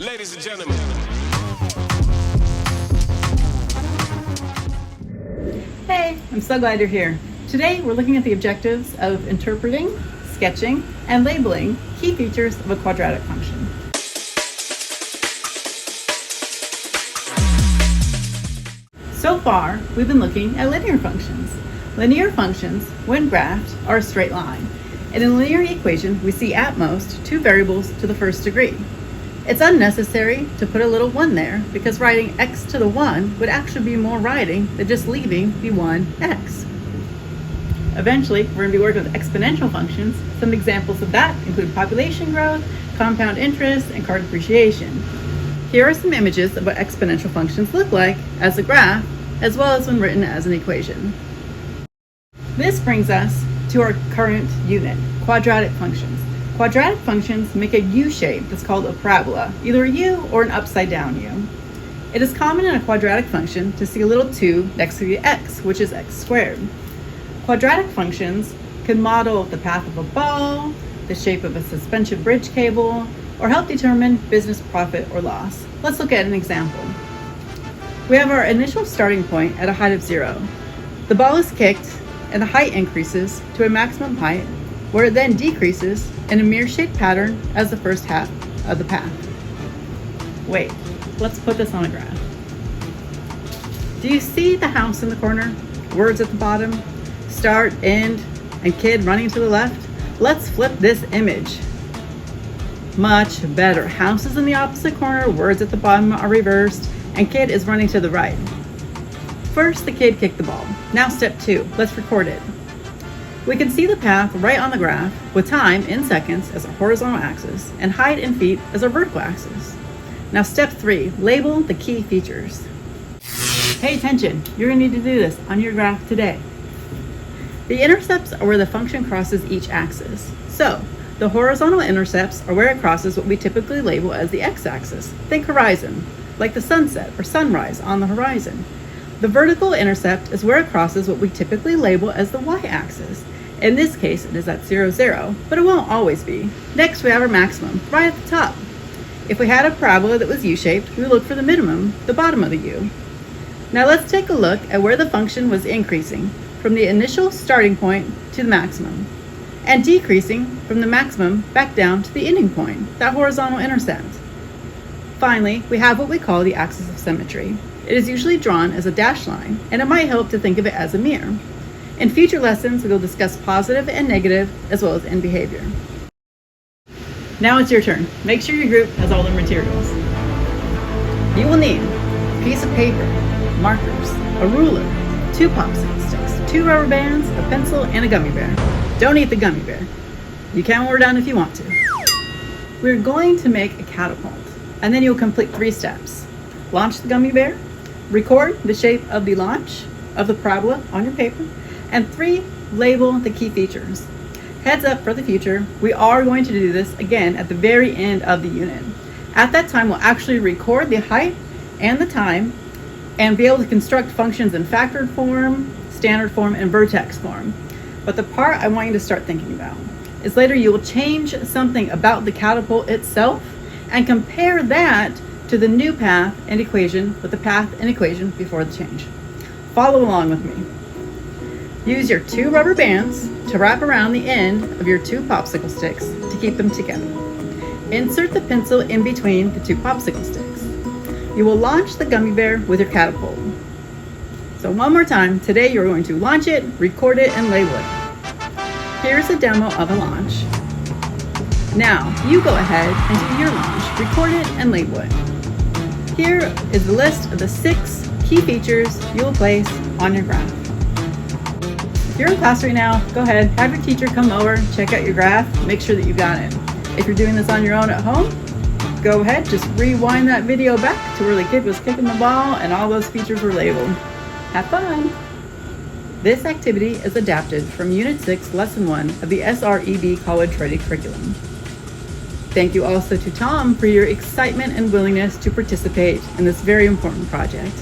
Ladies and gentlemen. Hey, I'm so glad you're here. Today we're looking at the objectives of interpreting, sketching, and labeling key features of a quadratic function. So far, we've been looking at linear functions. Linear functions, when graphed, are a straight line. And in a linear equation, we see at most two variables to the first degree. It's unnecessary to put a little 1 there because writing x to the 1 would actually be more writing than just leaving the 1x. Eventually, we're going to be working with exponential functions. Some examples of that include population growth, compound interest, and card depreciation. Here are some images of what exponential functions look like as a graph, as well as when written as an equation. This brings us to our current unit, quadratic functions. Quadratic functions make a U shape that's called a parabola, either a U or an upside down U. It is common in a quadratic function to see a little 2 next to the x, which is x squared. Quadratic functions can model the path of a ball, the shape of a suspension bridge cable, or help determine business profit or loss. Let's look at an example. We have our initial starting point at a height of 0. The ball is kicked and the height increases to a maximum height, where it then decreases in a mirror-shaped pattern as the first half of the path. Wait, let's put this on a graph. Do you see the house in the corner? Words at the bottom? Start, end, and kid running to the left? Let's flip this image. Much better. House is in the opposite corner, words at the bottom are reversed, and kid is running to the right. First, the kid kicked the ball. Now step 2, let's record it. We can see the path right on the graph with time in seconds as a horizontal axis and height in feet as a vertical axis. Now step 3, label the key features. Pay attention, you're going to need to do this on your graph today. The intercepts are where the function crosses each axis. So, the horizontal intercepts are where it crosses what we typically label as the x-axis. Think horizon, like the sunset or sunrise on the horizon. The vertical intercept is where it crosses what we typically label as the y-axis. In this case, it is at 0, 0, but it won't always be. Next, we have our maximum, right at the top. If we had a parabola that was U-shaped, we would look for the minimum, the bottom of the U. Now let's take a look at where the function was increasing from the initial starting point to the maximum, and decreasing from the maximum back down to the ending point, that horizontal intercept. Finally, we have what we call the axis of symmetry. It is usually drawn as a dashed line, and it might help to think of it as a mirror. In future lessons, we'll discuss positive and negative, as well as end behavior. Now it's your turn. Make sure your group has all the materials. You will need a piece of paper, markers, a ruler, 2 popsicle sticks, 2 rubber bands, a pencil, and a gummy bear. Don't eat the gummy bear. You can wear it down if you want to. We're going to make a catapult, and then you'll complete 3 steps. Launch the gummy bear, record the shape of the launch of the parabola on your paper, and 3, label the key features. Heads up for the future, we are going to do this again at the very end of the unit. At that time, we'll actually record the height and the time and be able to construct functions in factored form, standard form, and vertex form. But the part I want you to start thinking about is later you will change something about the catapult itself and compare that to the new path and equation with the path and equation before the change. Follow along with me. Use your 2 rubber bands to wrap around the end of your 2 popsicle sticks to keep them together. Insert the pencil in between the 2 popsicle sticks. You will launch the gummy bear with your catapult. So one more time, today you're going to launch it, record it, and label it. Here's a demo of a launch. Now, you go ahead and do your launch, record it, and label it. Here is the list of the 6 key features you will place on your graph. If you're in class right now, go ahead, have your teacher come over, check out your graph, make sure that you got it. If you're doing this on your own at home, go ahead, just rewind that video back to where the kid was kicking the ball and all those features were labeled. Have fun! This activity is adapted from Unit 6, Lesson 1 of the SREB College-Ready curriculum. Thank you also to Tom for your excitement and willingness to participate in this very important project.